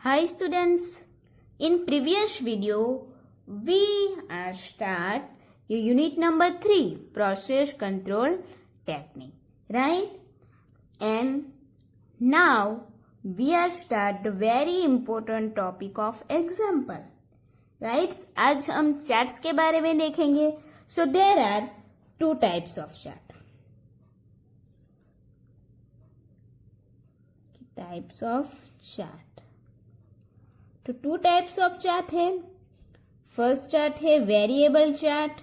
Hi students, in previous video we start unit number 3 process control technique, right? And now we are start the very important topic of example, right? आज हम charts के बारे में देखेंगे. So there are two types of chart. Types of chart. तो two types of chart है. First chart है variable chart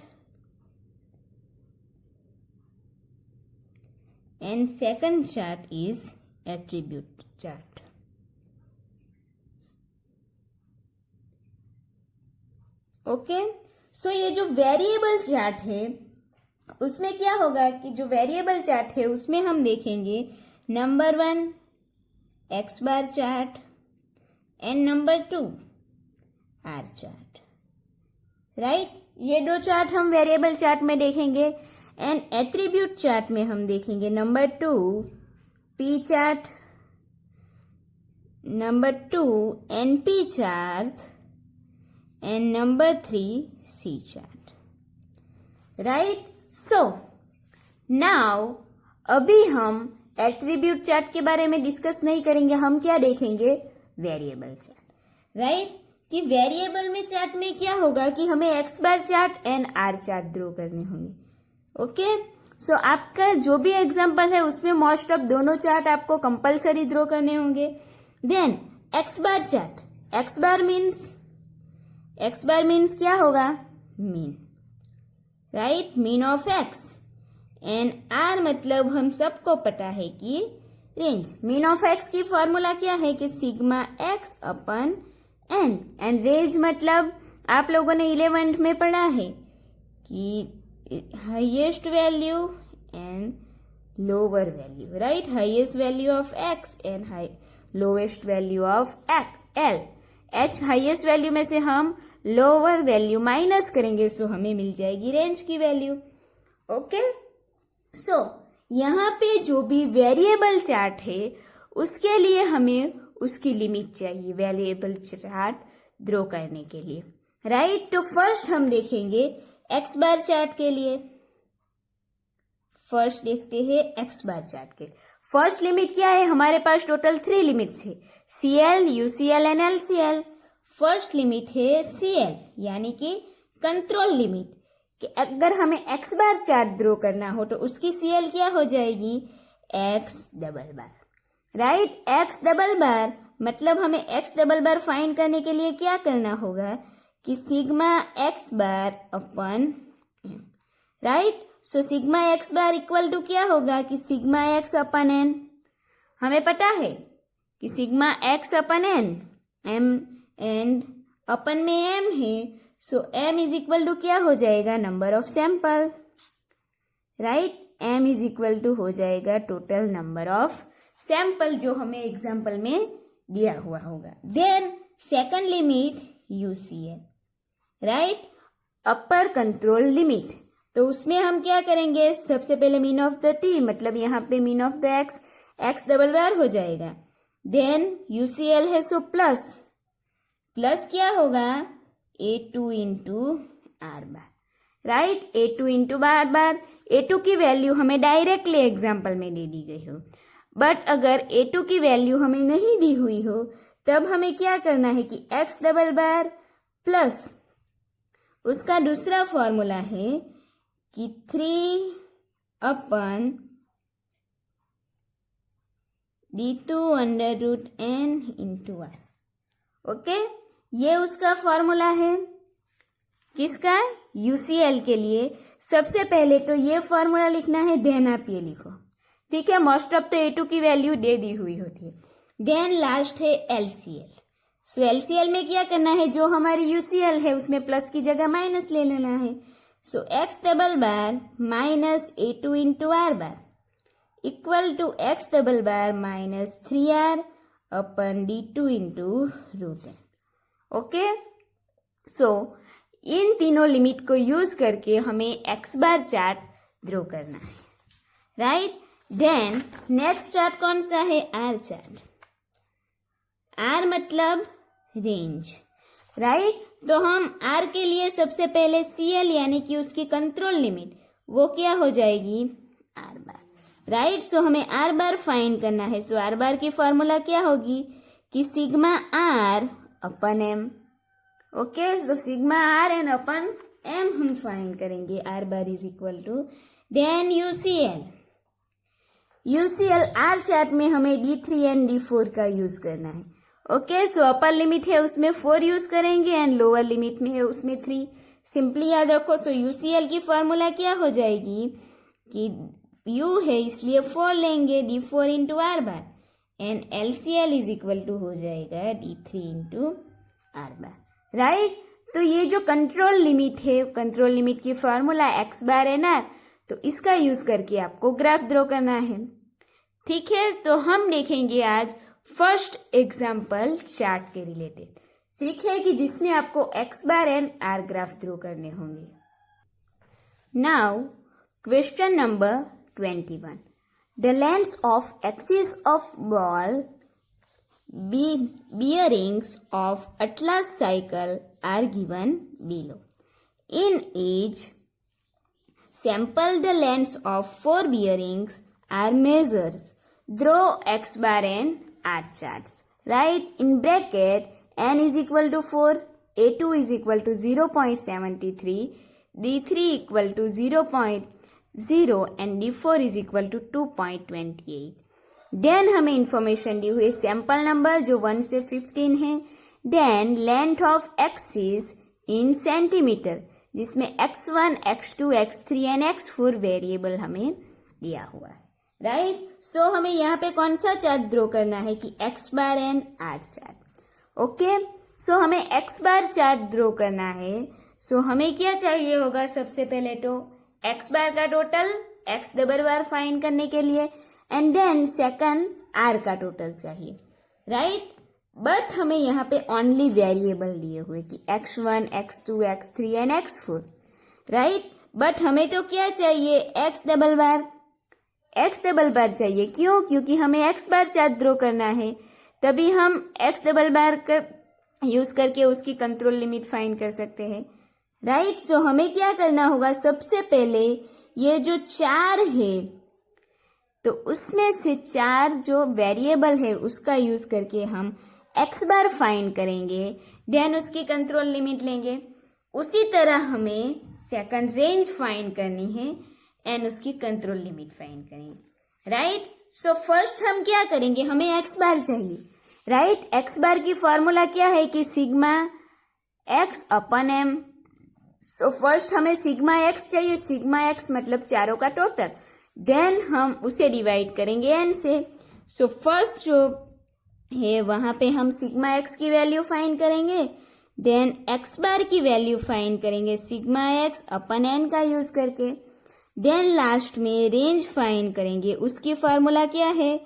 and second chart is attribute chart. Okay, so ये जो वेरिएबल चार्ट है उसमें क्या होगा कि जो वेरिएबल चार्ट है उसमें हम देखेंगे number 1 x bar chart and number 2 R chart, right. ये दो चार्ट हम वेरिएबल चार्ट में देखेंगे. एंड एट्रीब्यूट चार्ट में हम देखेंगे number 2 P chart, number 2 NP chart and number 3 C chart, right. So now अभी हम एट्रीब्यूट चार्ट के बारे में डिस्कस नहीं करेंगे. हम क्या देखेंगे? Variable chart, right. कि वेरिएबल में चार्ट में क्या होगा कि हमें x bar chart and are chart draw करने होंगे. ओके, सो आपका जो भी एग्जांपल है उसमें मोस्ट ऑफ दोनों चार्ट आपको कंपलसरी ड्रॉ करने होंगे. Then x bar chart, x bar means क्या होगा? Mean, right, mean of x. And R मतलब हम सबको पता है कि रेंज. मीन ऑफ एक्स की फॉर्मूला क्या है कि sigma x upon N. And range मतलब आप लोगों ने 11th में पढ़ा है कि highest value and lower value, right. Highest value of x and lowest value of L. H highest value में से हम लोअर वैल्यू माइनस करेंगे सो हमें मिल जाएगी रेंज की वैल्यू. ओके, सो यहाँ पे जो भी वेरिएबल चार्ट है उसके लिए हमें उसकी लिमिट चाहिए वेरिएबल चार्ट ड्रॉ करने के लिए, राइट. तो फर्स्ट हम देखेंगे एक्स बार चार्ट के लिए. फर्स्ट देखते हैं एक्स बार चार्ट के लिए. फर्स्ट लिमिट क्या है? हमारे पास टोटल 3 लिमिट्स है, CL, UCL and LCL. First limit है सीएल यानी कि कंट्रोल लिमिट, कि अगर हमें एक्स बार चार्ट ड्रॉ करना हो तो उसकी सीएल क्या हो जाएगी? एक्स डबल बार, राइट. एक्स डबल बार मतलब हमें एक्स डबल बार फाइंड करने के लिए क्या करना होगा कि sigma x bar upon N, right. So sigma x bar equal to क्या होगा कि सिग्मा एक्स अपन एन. हमें पता है कि sigma x upon n, m and upon में एम है, so m is equal to क्या हो जाएगा? Number of sample, right. m is equal to हो जाएगा टोटल नंबर ऑफ सैंपल जो हमें एग्जाम्पल में दिया हुआ होगा. Then second limit UCL, right, upper control limit. तो उसमें हम क्या करेंगे? सबसे पहले मीन ऑफ द टी मतलब यहाँ पे mean of the x, x double bar हो जाएगा. देन यूसीएल है सो प्लस क्या होगा? A2 into are bar, right. A2 into bar bar. A2 की वैल्यू हमें डायरेक्टली एग्जाम्पल में दे दी गई हो, बट अगर A2 की वैल्यू हमें नहीं दी हुई हो तब हमें क्या करना है कि एक्स डबल बार प्लस उसका दूसरा फॉर्मूला है कि 3 upon D2 under root N into R. Okay, ये उसका फॉर्मूला है किसका? यूसीएल के लिए. सबसे पहले तो ये फॉर्मूला लिखना है, देन आप ये लिखो, ठीक है. मोस्ट ऑफ तो A2 की वैल्यू दे दी हुई होती है. देन लास्ट है एलसीएल. सो एलसीएल में क्या करना है? जो हमारी यूसीएल है उसमें प्लस की जगह माइनस ले लेना है. So x double bar minus A2 into are bar equal to x double bar minus 3r upon D2 into root n. Okay, so इन तीनों लिमिट को यूज करके हमें एक्स बार चार्ट ड्रॉ करना है, राइट. देन नेक्स्ट चार्ट कौन सा है? R chart. आर मतलब रेंज, राइट। तो हम आर के लिए सबसे पहले सीएल यानी कि उसकी कंट्रोल लिमिट वो क्या हो जाएगी, आर बार, राइट। सो हमें आर बार फाइंड करना है। सो आर बार की फॉर्मूला क्या होगी कि sigma are upon m. Okay, तो sigma r and upon m हम फाइंड करेंगे। R bar is equal to then UCL. UCL r chart में हमें D3 एंड D4 का यूज करना है। ओके, सो अपर लिमिट है उसमें 4 यूज करेंगे एंड लोअर लिमिट में है उसमें 3। सिंपली याद रखो। सो यूसीएल की फॉर्मूला क्या हो जाएगी कि U है इसलिए 4 लेंगे, D4 into are bar and LCL is equal to हो जाएगा D3 into are bar, right. तो ये जो कंट्रोल लिमिट है, कंट्रोल लिमिट की फॉर्मूला x बार एन आर, तो इसका यूज करके आपको ग्राफ ड्रॉ करना है। ठीक है, तो हम देखेंगे आज फर्स्ट एग्जाम्पल चार्ट के रिलेटेड। ठीक है, कि जिसमें आपको x bar and R graph draw करने होंगे। Now question number 21. The lengths of axis of ball bearings of Atlas cycle are given below. In each sample, the lengths of 4 bearings are measured. Draw x bar and r charts. Write in bracket n is equal to 4, a2 is equal to 0.73, d3 equal to 0.0 and d4 is equal to 2.28. Then हमें information दी हुई sample number जो 1 से 15 है। Then length of axis in centimetre जिसमें x1, x2, x3 and x4 variable हमें दिया हुआ है, राइट। सो हमें यहाँ पे कौन सा चार्ट ड्रॉ करना है कि x bar and are chart. Okay, so हमें x बार चार्ट ड्रॉ करना है। सो हमें क्या चाहिए होगा, सबसे पहले तो x बार का टोटल, x डबल बार फाइंड करने के लिए, एंड देन सेकंड आर का टोटल चाहिए, राइट। बट हमें यहाँ पे ओनली वेरिएबल दिए हुए कि x1, x2, x3 and x4, right. But हमें तो क्या चाहिए, x डबल बार चाहिए। क्यों? क्योंकि हमें x बार चार्ट ड्रॉ करना है, तभी हम x डबल बार कर यूज करके उसकी कंट्रोल लिमिट फाइंड कर सकते हैं, राइट। तो हमें क्या करना होगा, सबसे पहले ये जो 4 है तो उसमें से 4 जो वेरिएबल है उसका यूज करके हम x बार फाइंड करेंगे, देन उसकी कंट्रोल लिमिट लेंगे। उसी तरह हमें सेकंड रेंज फाइंड करनी है एंड उसकी कंट्रोल लिमिट फाइंड करेंगे, राइट। सो फर्स्ट हम क्या करेंगे, हमें x बार चाहिए, राइट। x बार की फॉर्मूला क्या है कि सिग्मा x अपन m। सो फर्स्ट हमें सिग्मा x चाहिए, सिग्मा x मतलब चारों का टोटल, देन हम उसे डिवाइड करेंगे n से। सो फर्स्ट जो है वहां पे हम सिग्मा x की वैल्यू फाइंड करेंगे, देन x बार की वैल्यू फाइंड करेंगे सिग्मा x अपन n का यूज करके, देन लास्ट में रेंज फाइंड करेंगे। उसकी फॉर्मूला क्या है,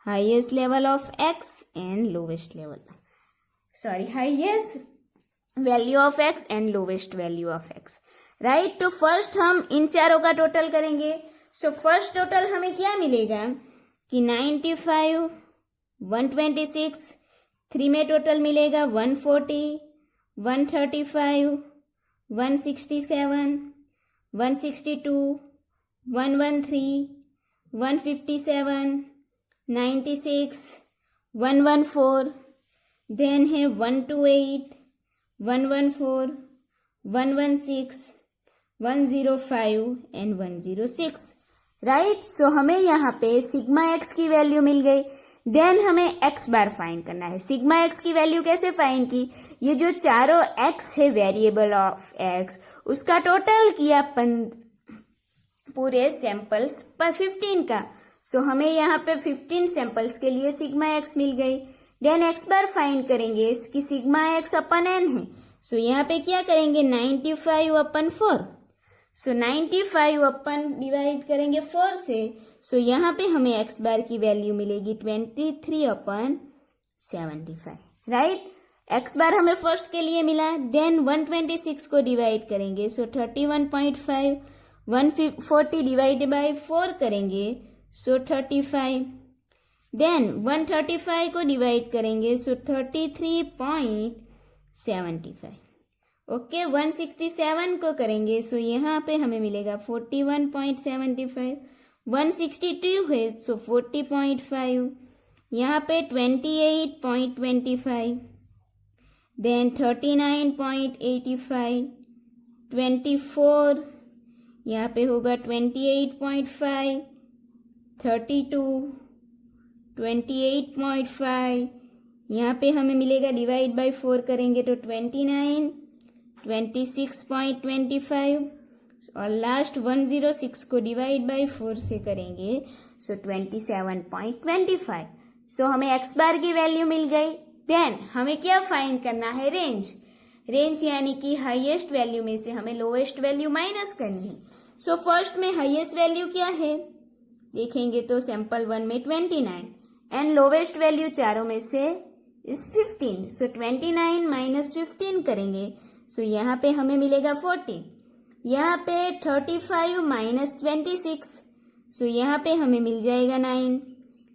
highest level of x and lowest level, highest value of x and lowest value of x, right. तो फर्स्ट हम इन चारों का टोटल करेंगे। सो फर्स्ट टोटल हमें क्या मिलेगा कि 95, 126, 3 में टोटल मिलेगा 140, 135, 167, 162, 113, 157, 96, 114, देन है 128, 114, 116, 105 एंड 106, राइट। सो हमें यहाँ पे सिग्मा x की वैल्यू मिल गई, देन हमें x बार फाइंड करना है। सिग्मा x की वैल्यू कैसे फाइंड की, ये जो चारों x है वेरिएबल ऑफ x उसका टोटल किया पूरे सैंपल्स पर 15 का। सो हमें यहाँ पे 15 सैंपल्स के लिए सिग्मा x मिल गई, देन x बार फाइंड करेंगे, इसकी सिग्मा x अपन n है। सो यहाँ पे क्या करेंगे 95 अपन 4, सो 95 अपन डिवाइड करेंगे 4 से। सो यहाँ पे हमें x बार की वैल्यू मिलेगी 23 अपन 75, राइट। x बार हमें फर्स्ट के लिए मिला, देन 126 को डिवाइड करेंगे, सो 31.5, 140 डिवाइड बाय 4 करेंगे, सो 35, देन 135 को डिवाइड करेंगे सो 33.75। ओके 167 को करेंगे सो यहाँ पे हमें मिलेगा 41.75। 162 है सो 40.5, यहाँ पे 28.25, देन 39.85, 24, यहाँ पे होगा 28.5, 32, 28.5, यहाँ पे हमें मिलेगा डिवाइड बाय 4 करेंगे तो 29, 26.25 और लास्ट 106 को डिवाइड बाय 4 से करेंगे सो 27.25। सो हमें एक्स बार की वैल्यू मिल गई। देन हमें क्या फाइंड करना है, रेंज। रेंज यानी कि हाईएस्ट वैल्यू में से हमें लोएस्ट वैल्यू माइनस करनी है। सो फर्स्ट में हाईएस्ट वैल्यू क्या है देखेंगे तो सैंपल 1 में 29 एंड लोवेस्ट वैल्यू चारों में से इज 15। सो 29 माइनस 15 करेंगे सो यहाँ पे हमें मिलेगा 14। यहाँ पे 35 माइनस 26 सो यहाँ पे हमें मिल जाएगा 9।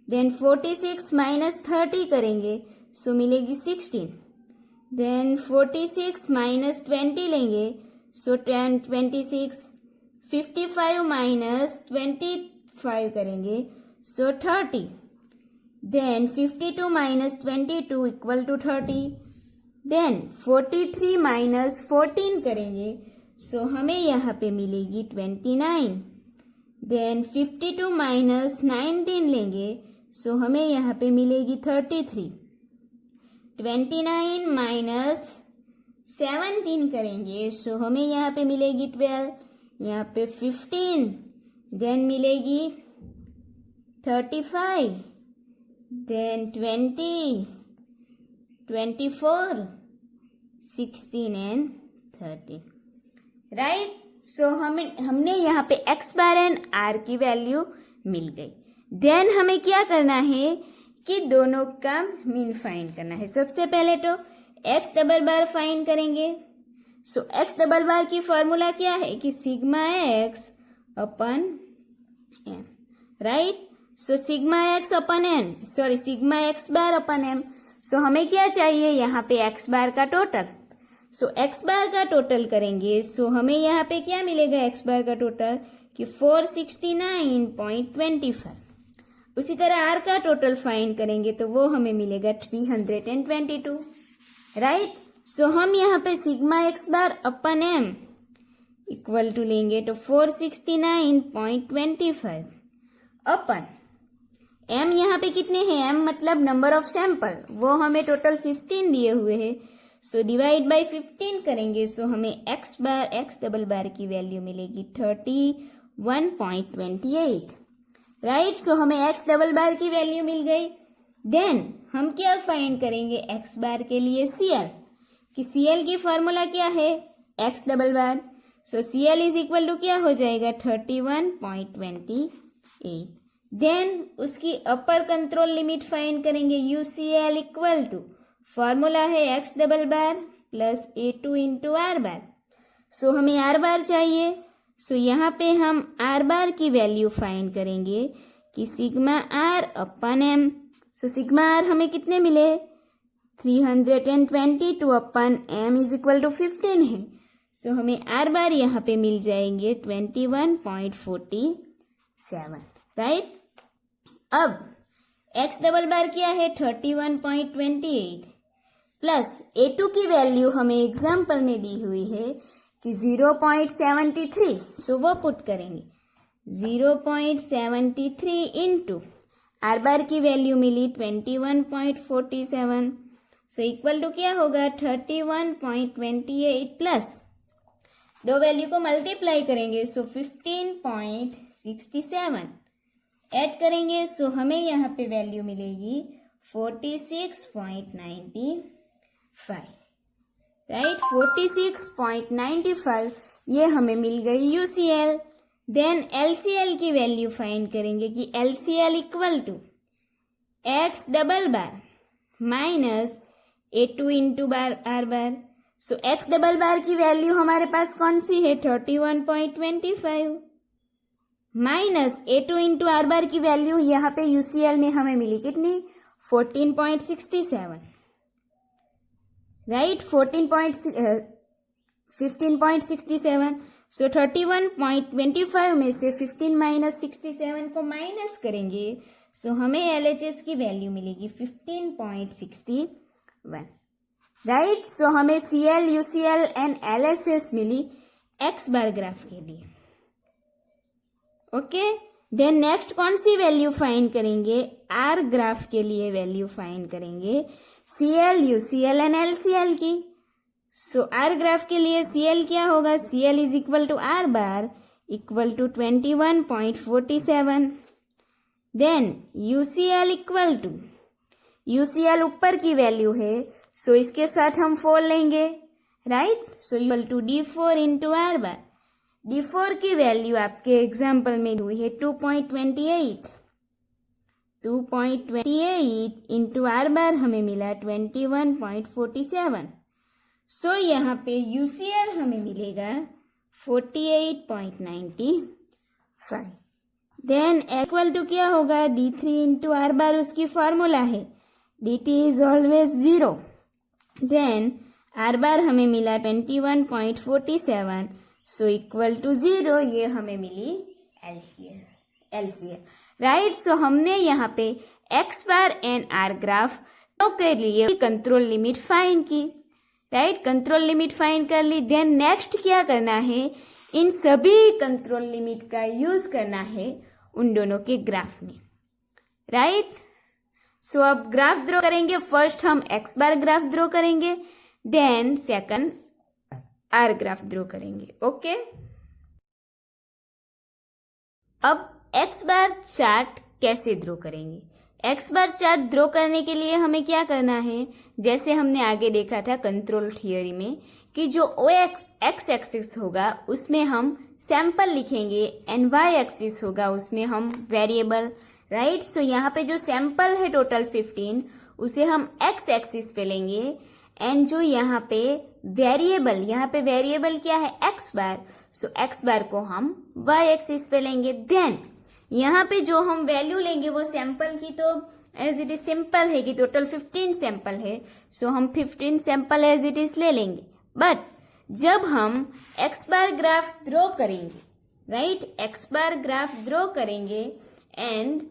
देन 46 माइनस 30 करेंगे सो मिलेगी 16। देन 46 माइनस 20 लेंगे सो 26। 55 माइनस 25 करेंगे so 30। Then 52 minus 22 equal to 30। Then 43 minus 14 करेंगे सो हमें यहाँ पे मिलेगी 29। देन 52 माइनस 19 लेंगे सो हमें यहाँ पे मिलेगी 33। 29 माइनस 17 करेंगे सो हमें यहाँ पे मिलेगी 12, यहाँ पे 15, देन मिलेगी 35, देन 20, 24, 16 एंड 13। राइट। सो हमने यहाँ पे एक्स बार एंड आर की वैल्यू मिल गई। देन हमें क्या करना है कि दोनों का मीन फाइंड करना है। सबसे पहले तो एक्स डबल बार फाइंड करेंगे। सो एक्स डबल बार की फॉर्मूला क्या है कि sigma x upon m. Right. So sigma x upon m, sorry sigma x bar upon M. So हमें क्या चाहिए यहाँ पे एक्स बार का टोटल। सो एक्स बार का टोटल करेंगे सो हमें यहाँ पे क्या मिलेगा एक्स बार का टोटल कि 469.25। उसी तरह आर का टोटल फाइंड करेंगे तो वो हमें मिलेगा 322। राइट। सो हम यहाँ पे sigma x bar upon M equal to लेंगे तो 469.25 अपन एम। यहाँ पे कितने हैं, एम मतलब नंबर ऑफ सैंपल, वो हमें टोटल 15 दिए हुए हैं। सो डिवाइड बाय 15 करेंगे सो हमें एक्स बार एक्स डबल बार की वैल्यू मिलेगी 31.28। राइट। सो हमें एक्स डबल बार की वैल्यू मिल गई। देन हम क्या फाइंड करेंगे एक्स बार के लिए सीएल, कि सीएल की फॉर्मूला क्या है x double bar. So CL is equal to क्या हो जाएगा 31.28। देन उसकी अपर कंट्रोल लिमिट फाइंड करेंगे यूसीएल इक्वल टू फॉर्मूला है x double bar plus A2 into are bar. So हमें आर बार चाहिए। सो यहाँ पे हम आर बार की वैल्यू फाइंड करेंगे कि sigma are upon M. So sigma R हमें कितने मिले 322 upon M is equal to 15 है। सो हमें आर बार यहाँ पे मिल जाएंगे 21.47। राइट। अब एक्स डबल बार क्या है 31.28 प्लस A2 की वैल्यू हमें एग्जाम्पल में दी हुई है कि 0.73। सो वो पुट करेंगे 0.73 इंटू आर बार की वैल्यू मिली 21.47। सो इक्वल टू क्या होगा 31.28 प्लस दो वैल्यू को मल्टीप्लाई करेंगे सो 15.67 ऐड करेंगे सो हमें यहाँ पे वैल्यू मिलेगी 46.95। राइट। 46.95 ये हमें मिल गई यूसीएल। देन एलसीएल की वैल्यू फाइंड करेंगे कि LCL equal to x double bar minus A2 into bar r bar. So x double bar की वैल्यू हमारे पास कौन सी है 31.25 minus A2 into are bar की वैल्यू यहाँ पे UCL में हमें मिली कितनी 14.67 राइट 15.67 सो 31.25 में से 15 माइनस 67 को माइनस करेंगे सो हमें LHS की वैल्यू मिलेगी 15.61 राइट सो हमें CL UCL एंड LHS मिली एक्स बार ग्राफ के लिए ओके देन नेक्स्ट कौन सी वैल्यू फाइंड करेंगे आर ग्राफ के लिए वैल्यू फाइंड करेंगे CL UCL एंड LCL की सो आर ग्राफ के लिए CL क्या होगा CL is equal to R bar equal to 21.47 then UCL equal to UCL ऊपर की वैल्यू है सो इसके साथ हम 4 लेंगे right so equal to D4 into are bar D4 की वैल्यू आपके एग्जाम्पल में हुई है 2.28 इंटू आर बार हमें मिला 21.47 सो यहाँ पे UCL हमें मिलेगा 48.95 देन इक्वल टू क्या होगा D3 इंटू आर बार उसकी फॉर्मूला है DT is always 0 then R bar हमें मिला 21.47 सो इक्वल टू 0 ये हमें मिली LCL राइट सो हमने यहाँ पे x bar and R graph के लिए कंट्रोल लिमिट फाइंड की राइट कंट्रोल लिमिट फाइंड कर ली देन नेक्स्ट क्या करना है इन सभी कंट्रोल लिमिट का यूज करना है उन दोनों के ग्राफ में राइट सो अब ग्राफ ड्रॉ करेंगे फर्स्ट हम एक्स बार ग्राफ ड्रॉ करेंगे then second R graph draw करेंगे ओके अब एक्स बार चार्ट कैसे ड्रॉ करेंगे एक्स बार चार्ट ड्रॉ करने के लिए हमें क्या करना है जैसे हमने आगे देखा था कंट्रोल थियरी में कि जो एक्स एक्सिस होगा उसमें हम सैंपल लिखेंगे एंड वाई एक्सिस होगा उसमें हम वेरिएबल राइट सो यहाँ पे जो सैंपल है टोटल 15 उसे हम एक्स एक्सिस पे लेंगे एंड जो यहाँ पे वेरिएबल क्या है एक्स बार सो एक्स बार को हम वाई एक्सिस पे लेंगे देन यहाँ पे जो हम वैल्यू लेंगे वो सैंपल की तो एज इट इज सिंपल है कि टोटल 15 सैंपल है सो हम 15 सैंपल एज इट इज ले लेंगे बट जब हम एक्स बार ग्राफ ड्रॉ करेंगे right x bar graph draw करेंगे एंड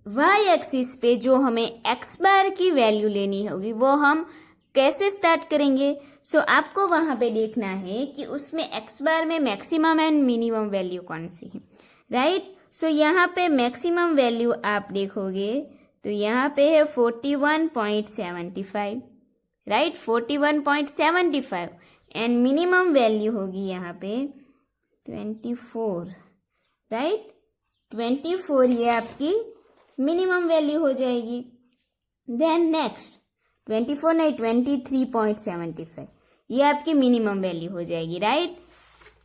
वाई एक्सिस पे जो हमें एक्स बार की वैल्यू लेनी होगी वो हम कैसे स्टार्ट करेंगे सो आपको वहां पे देखना है कि उसमें एक्स बार में मैक्सिमम एंड मिनिमम वैल्यू कौन सी है राइट सो यहाँ पे मैक्सिमम वैल्यू आप देखोगे तो यहाँ पे है 41.75 राइट 41.75 एंड मिनिमम वैल्यू होगी यहाँ पे 24 राइट 24 ये आपकी मिनिमम वैल्यू हो जाएगी देन नेक्स्ट 24 नहीं 23.75 ये आपकी मिनिमम वैल्यू हो जाएगी राइट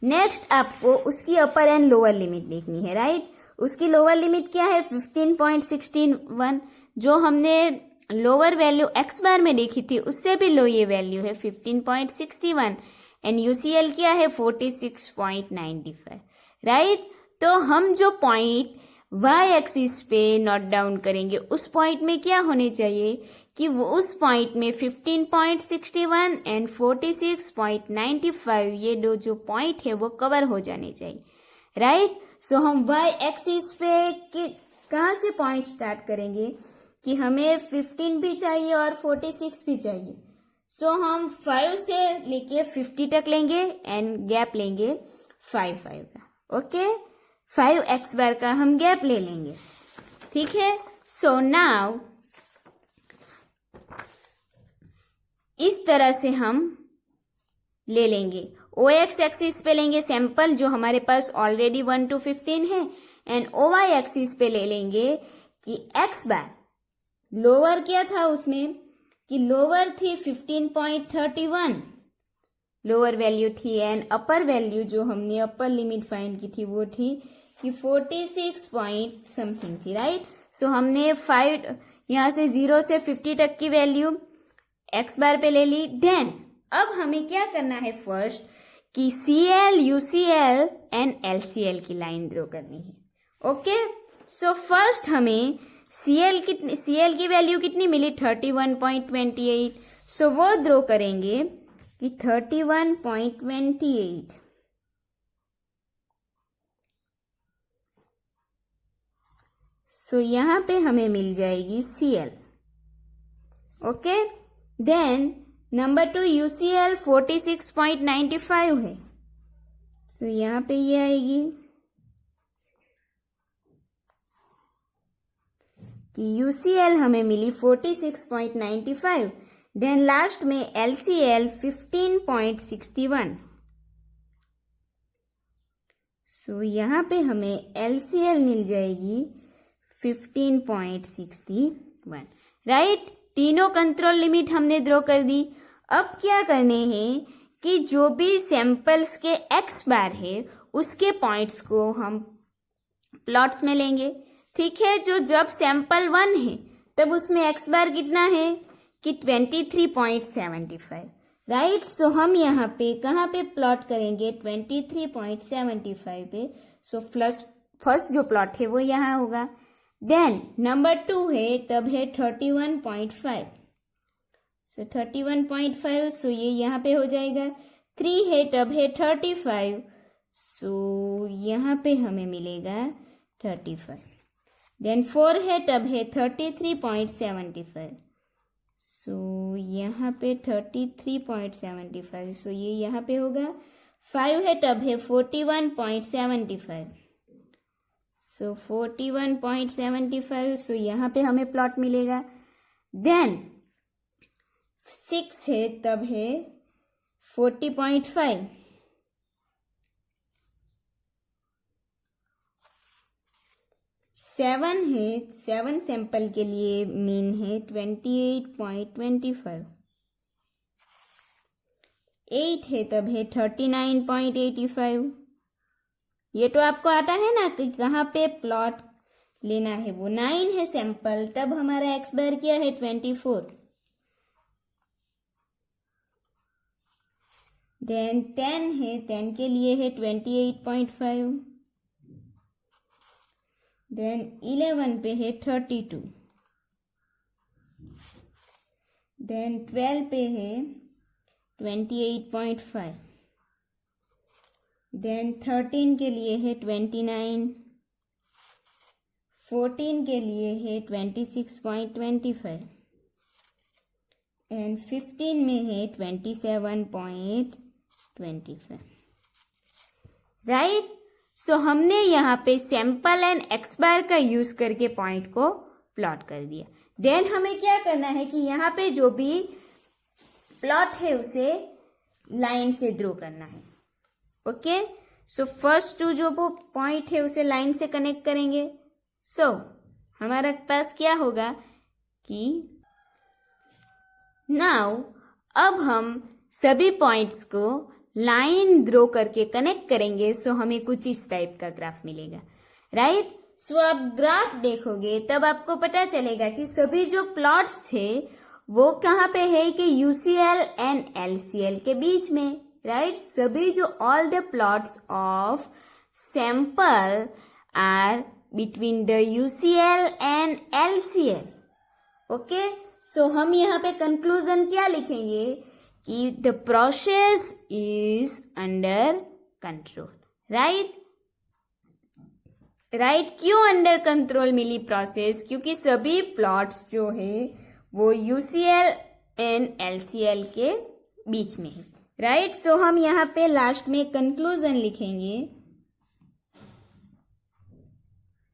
नेक्स्ट आपको उसकी अपर एंड लोअर लिमिट देखनी है राइट उसकी लोअर लिमिट क्या है 15.61 जो हमने लोअर वैल्यू एक्स बार में देखी थी उससे भी लो ये वैल्यू है 15.61 एंड UCL क्या है 46.95 राइट तो हम जो पॉइंट वाई एक्सिस पे नोट डाउन करेंगे उस पॉइंट में क्या होने चाहिए कि वो उस पॉइंट में 15.61 एंड 46.95 ये दो जो पॉइंट है वो कवर हो जाने चाहिए राइट सो हम वाई एक्सिस पे कहाँ से पॉइंट स्टार्ट करेंगे कि हमें 15 भी चाहिए और 46 भी चाहिए सो हम 5 से लेके 50 तक लेंगे एंड गैप लेंगे 5 का ओके 5 एक्स बार का हम गैप ले लेंगे ठीक है सो नाउ इस तरह से हम ले लेंगे OX एक्सिस पे लेंगे सैंपल जो हमारे पास ऑलरेडी 1 to 15 है एंड OY एक्सिस पे ले लेंगे कि एक्स बार लोअर क्या था उसमें कि लोअर थी 15.31 लोअर वैल्यू थी एंड अपर वैल्यू जो हमने अपर लिमिट फाइंड की थी वो थी कि 46 पॉइंट समथिंग थी राइट सो हमने 5 यहाँ से 0 से 50 तक की वैल्यू एक्स बार पे ले ली देन अब हमें क्या करना है फर्स्ट कि CL, UCL एंड LCL की लाइन ड्रॉ करनी है. ओके, सो फर्स्ट हमें CL की वैल्यू कितनी मिली 31.28. सो वो ड्रॉ करेंगे कि 31.28. सो यहां पे हमें मिल जाएगी CL. Okay, then number 2 UCL 46.95 है. सो यहां पे ये आएगी कि UCL हमें मिली 46.95. देन लास्ट में LCL 15.61. सो यहां पे हमें LCL मिल जाएगी 15.61. राइट, तीनों कंट्रोल लिमिट हमने ड्रॉ कर दी. अब क्या करने हैं कि जो भी सैंपल्स के x बार है उसके पॉइंट्स को हम प्लॉट्स में लेंगे. ठीक है, जो जब सैंपल 1 है तब उसमें x बार कितना है कि 23.75. राइट, सो हम यहाँ पे कहाँ पे प्लॉट करेंगे 23.75 पे. सो फर्स्ट जो प्लॉट है वो यहाँ होगा. देन नंबर 2 है तब है 31.5. सो 31.5. सो ये यहाँ पे हो जाएगा. 3 है तब है 35. सो यहाँ पे हमें मिलेगा 35. देन 4 है तब है 33.75. सो यहाँ पे 33.75. सो ये यहाँ पे होगा. 5 है तब है 41.75. सो 41.75. सो यहाँ पे हमें प्लॉट मिलेगा. देन 6 है तब है 40.5. 7 है, 7 सैंपल के लिए मीन है 28.25. 8 है तब है 39.85. ये तो आपको आता है ना कि कहाँ पे प्लॉट लेना है. वो 9 है सैंपल तब हमारा x बार क्या है 24. देन 10 है, 10 के लिए है 28.5. देन 11 पे है 32. देन 12 पे है 28.5. देन 13 के लिए है 29. 14 के लिए है 26.25. एंड 15 में है 27.25. राइट, सो हमने यहाँ पे सैंपल एंड x बार का यूज करके पॉइंट को प्लॉट कर दिया. देन हमें क्या करना है कि यहाँ पे जो भी प्लॉट है उसे लाइन से ड्रॉ करना है. ओके, सो फर्स्ट टू जो वो पॉइंट है उसे लाइन से कनेक्ट करेंगे. सो हमारे पास क्या होगा कि नाउ अब हम सभी पॉइंट्स को लाइन ड्रॉ करके कनेक्ट करेंगे. सो हमें कुछ इस टाइप का ग्राफ मिलेगा. राइट, सो आप ग्राफ देखोगे तब आपको पता चलेगा कि सभी जो प्लॉट्स थे वो कहाँ पे है कि UCL एंड LCL के बीच में. राइट, सभी जो all the plots of sample are between the UCL and LCL. Okay, so हम यहाँ पे कंक्लूजन क्या लिखेंगे कि the process is under control. Right, क्यों अंडर कंट्रोल मिली प्रोसेस? क्योंकि सभी प्लॉट्स जो है वो UCL एंड LCL के बीच में है. राइट, सो हम यहाँ पे लास्ट में कंक्लूजन लिखेंगे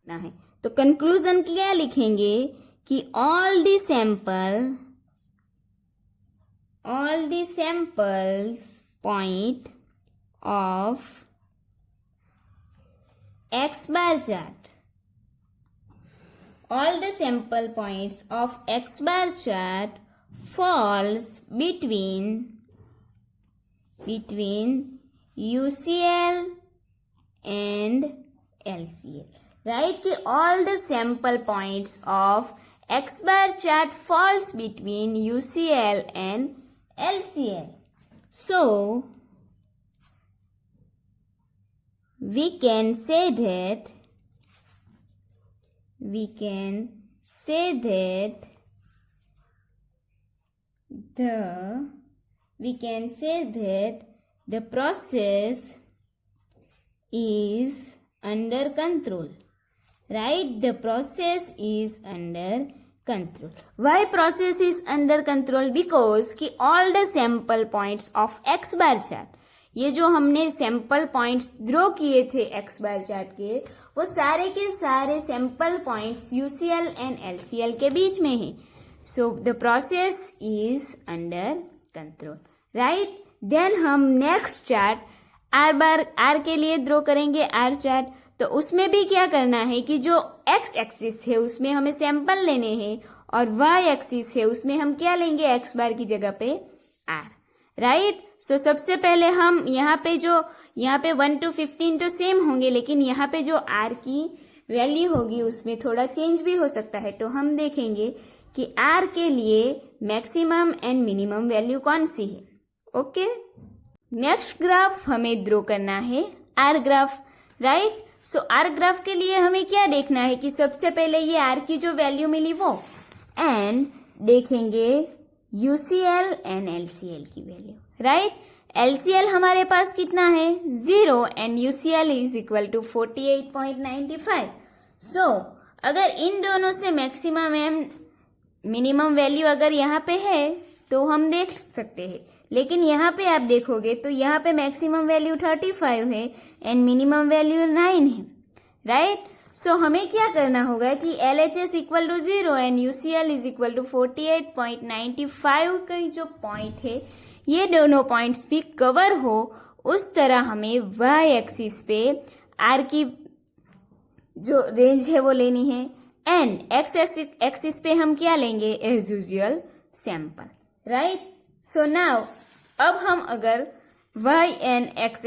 ना है. तो कंक्लूजन क्या लिखेंगे कि all the samples point of x bar chart, all the sample points of x bar chart falls between UCL and LCL. Right, कि all the sample points of x bar chart falls between UCL and LCL. So we can say that the process is under control. Right? The process is under control. Why process is under control? Because कि all the sample points of x bar chart, ये जो हमने sample points draw किए थे x bar chart के, वो सारे के सारे sample points UCL and LCL के बीच में है. So the process is under control. Right? Then हम नेक्स्ट चार्ट आर के लिए ड्रॉ करेंगे आर चार्ट. तो उसमें भी क्या करना है कि जो एक्स एक्सिस है उसमें हमें सैंपल लेने हैं और वाई एक्सिस है उसमें हम क्या लेंगे, एक्स बार की जगह पे आर. राइट? सो सबसे पहले हम यहाँ पे 1 to 15 तो सेम होंगे, लेकिन यहाँ पे जो आर की वैल्यू होगी उसमें थोड़ा चेंज भी हो सकता है. तो हम देखेंगे कि आर के लिए मैक्सिमम एंड मिनिमम वैल्यू कौन सी है. ओके. नेक्स्ट ग्राफ हमें ड्रॉ करना है R graph. Right? So R graph के लिए हमें क्या देखना है कि सबसे पहले ये आर की जो वैल्यू मिली वो, एंड देखेंगे यूसीएल एंड एलसीएल की वैल्यू. राइट? एलसीएल हमारे पास कितना है, 0, and UCL is equal to 48.95. सो अगर इन दोनों से मैक्सिमम एंड मिनिमम वैल्यू अगर यहाँ पे है तो हम देख सकते हैं, लेकिन यहाँ पे आप देखोगे तो यहाँ पे मैक्सिमम वैल्यू 35 है एंड मिनिमम वैल्यू 9 है. राइट? सो हमें क्या करना होगा कि LHS equal to 0 and UCL is equal to 48.95 का जो पॉइंट है, ये दोनों पॉइंट्स भी कवर हो, उस तरह हमें y एक्सिस पे r की जो रेंज है वो लेनी है, एंड x एक्सिस पे हम क्या लेंगे, as usual sample. Right? So now अब हम अगर y and x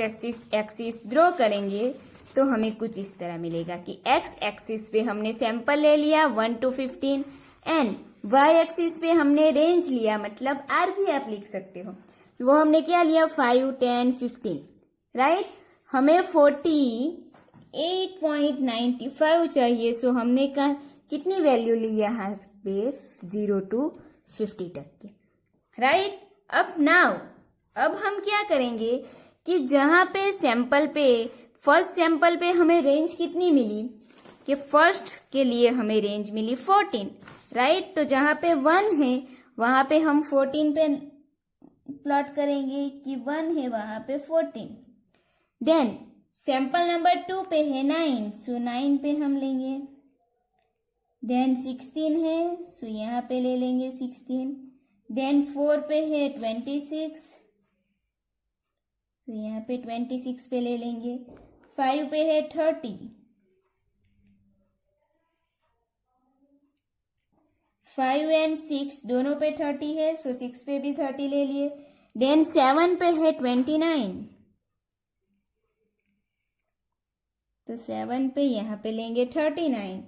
axis draw करेंगे तो हमें कुछ इस तरह मिलेगा कि x एक्सिस पे हमने सैंपल ले लिया 1 to 15 एंड y एक्सिस पे हमने रेंज लिया, मतलब r भी आप लिख सकते हो, वो हमने क्या लिया 5, 10, 15. राइट? हमें 48.95 चाहिए. सो हमने कितनी वैल्यू ली यहाँ पे, 0 to 50 तक की. राइट? अब हम क्या करेंगे कि जहां पे सैंपल पे फर्स्ट सैंपल पे हमें रेंज कितनी मिली, कि फर्स्ट के लिए हमें रेंज मिली 14. राइट? तो जहां पे 1 है वहां पे हम 14 पे प्लॉट करेंगे कि 1 है वहां पे 14. देन सैंपल नंबर 2 पे है 9, सो 9 पे हम लेंगे. देन 16 है, सो यहाँ पे ले लेंगे 16. देन 4 पे है 26, सो यहाँ पे 26 पे ले लेंगे. 5 पे है 30, 5 एंड 6 दोनों पे 30 है, सो 6 पे भी 30 ले लिए. देन 7 पे है 29, तो 7 पे यहाँ पे लेंगे 39.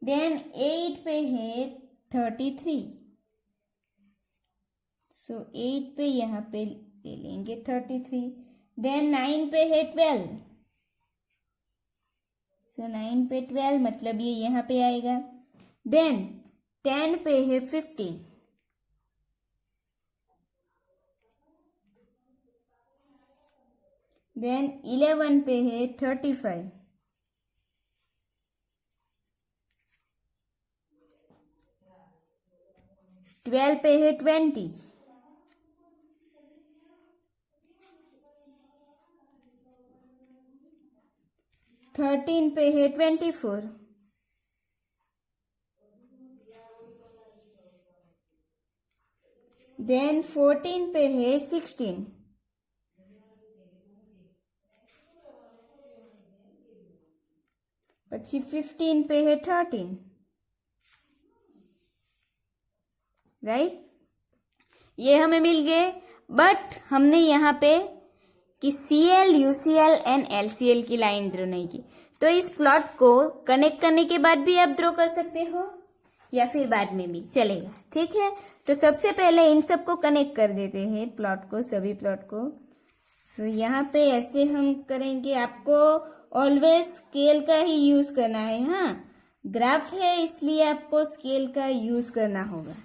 देन 8 पे है 33, सो 8 पे यहाँ पे ले लेंगे 33. देन 9 पे है 12, सो 9 पे 12 मतलब ये यहाँ पे आएगा. देन 10 पे है 15, देन 11 पे है 35, 12 पे है 20, 13 पे है 24, देन 14 पे है 16, પછી 15 पे है 13. राइट? ये हमें मिल गए, बट हमने यहाँ पे कि CL, UCL एंड LCL की लाइन ड्रॉ नहीं की. तो इस प्लॉट को कनेक्ट करने के बाद भी आप ड्रॉ कर सकते हो या फिर बाद में भी चलेगा. ठीक है? तो सबसे पहले इन सबको कनेक्ट कर देते हैं, प्लॉट को, सभी प्लॉट को. सो यहाँ पे ऐसे हम करेंगे. आपको ऑलवेज स्केल का ही यूज करना है। हाँ, ग्राफ है इसलिए आपको स्केल का यूज करना होगा।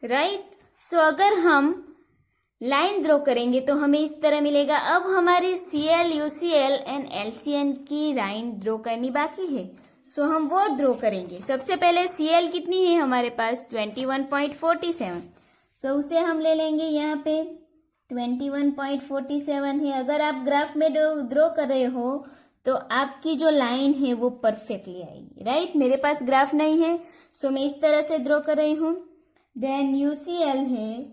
राइट। सो अगर हम लाइन ड्रॉ करेंगे तो हमें इस तरह मिलेगा। अब हमारी CL, UCL एंड LCL की लाइन ड्रॉ करनी बाकी है। सो हम वो ड्रॉ करेंगे। सबसे पहले CL कितनी है हमारे पास 21.47। सो उसे हम ले लेंगे। यहाँ पे 21.47 है। अगर आप ग्राफ में ड्रॉ कर रहे हो तो आपकी जो लाइन है वो परफेक्टली आएगी। राइट, मेरे पास ग्राफ नहीं है सो मैं इस तरह से ड्रॉ कर रही हूँ। देन UCL है,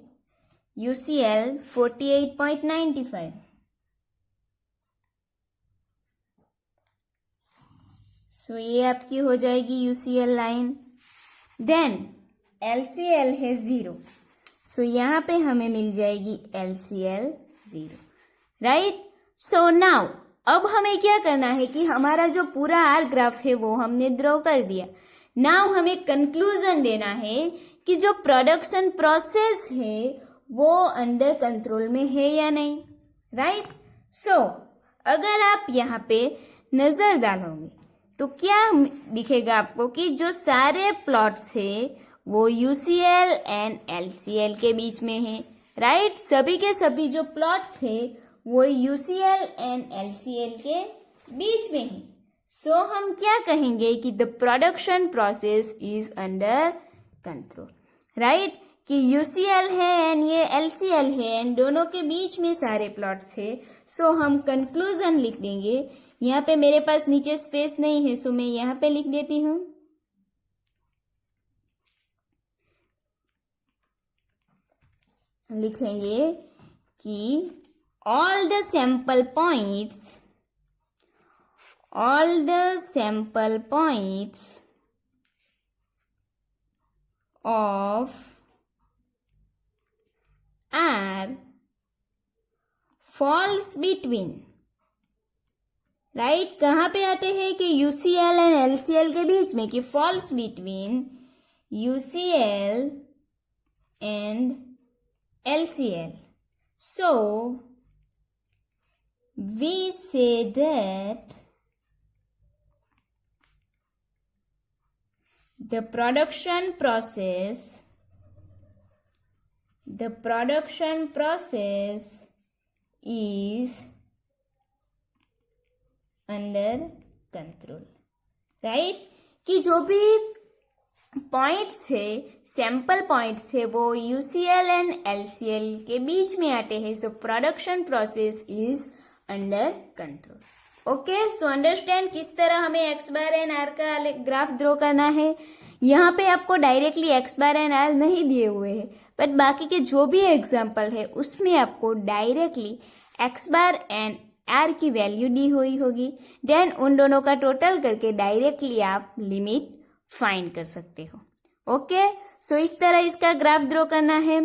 UCL 48.95। सो ये आपकी हो जाएगी UCL लाइन। देन LCL है 0। सो यहाँ पे हमें मिल जाएगी LCL 0। राइट। सो नाउ अब हमें क्या करना है कि हमारा जो पूरा आर ग्राफ है वो हमने ड्रॉ कर दिया। नाउ हमें कंक्लूजन देना है कि जो प्रोडक्शन प्रोसेस है वो अंडर कंट्रोल में है या नहीं। राइट। सो अगर आप यहाँ पे नजर डालोगे तो क्या दिखेगा आपको कि जो सारे प्लॉट्स है वो UCL एंड LCL के बीच में है। राइट, सभी के सभी जो प्लॉट्स है वो UCL एंड LCL के बीच में है। सो हम क्या कहेंगे कि the production process is under control. Right, कि UCL है एंड ये LCL है एंड दोनों के बीच में सारे प्लॉट्स है। सो हम कंक्लूजन लिख देंगे। यहाँ पे मेरे पास नीचे स्पेस नहीं है सो मैं यहाँ पे लिख देती हूँ। लिखेंगे कि all the sample points of R falls between। Right, कहाँ पे आते हैं कि UCL एंड LCL के बीच में, कि falls between UCL and LCL। So we say that the production process is under control. Right, कि जो भी पॉइंट्स है, सैंपल पॉइंट्स है, वो UCL एंड LCL के बीच में आते हैं। So production process is under control. Okay, so understand किस तरह हमें X बार एंड R का ग्राफ ड्रॉ करना है। यहाँ पे आपको directly X bar and R नहीं दिए हुए हैं, बट बाकी के जो भी एग्जाम्पल है उसमें आपको directly X bar and R की वैल्यू दी हुई होगी। देन उन दोनों का टोटल करके डायरेक्टली आप लिमिट फाइंड कर सकते हो। ओके, सो इस तरह इसका ग्राफ ड्रॉ करना है।